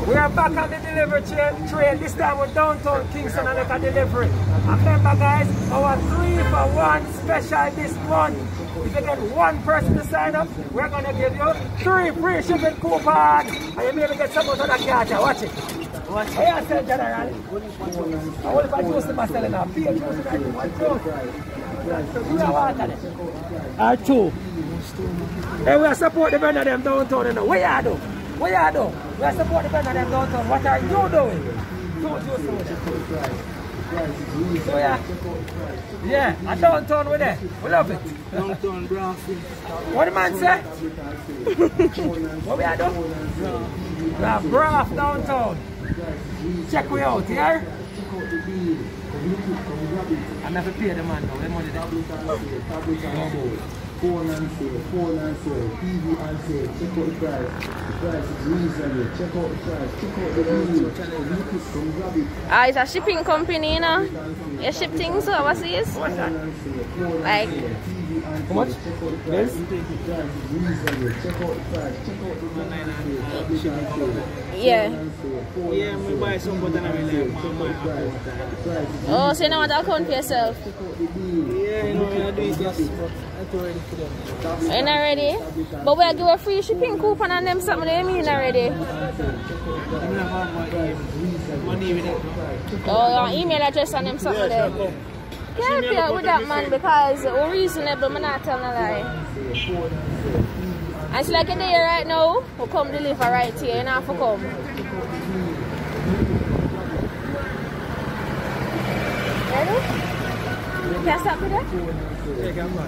We are back on the delivery trail. This time with downtown Kingston and like a delivery. And remember guys, our 3-for-1 special this month. If you get one person to sign up, we're going to give you 3 free shipping coupons. And you maybe get some out of that catch. Watch it. Watch it. Hey, I said general. I want if I choose to myself now. Be a choose to I do one choose. You are 2. Hey, we are support the vendor them downtown. What you do? What you do? We are support the vendor them downtown. What are you doing? Don't do so. So yeah, I downtown with it. We love it. Downtown Brass. What the man say? What we are doing? We are Brass downtown. Check we out here. I'm not pay the man now. The money there. Phone and sale, TV and sale, check out the price. The price is reasonable. Check out the price, check out the deal. Come grab it. It's a shipping company, you know. You ship things, so what's this? What's that? Like, how much? Yes? yeah. Yeah, we buy some but I really Oh, so you know what to account for yourself? Yeah, you know, I do it just, but I do ready for them. You're not ready? But we'll give a free shipping coupon and them something they mean already. Oh, your email address and them something there. Can't help you with that man because we're reasonable, I'm not telling a lie. And it's like you're there right now, we'll come deliver right here, you don't have to come. Ready? Can I stop with that? Yeah, come on.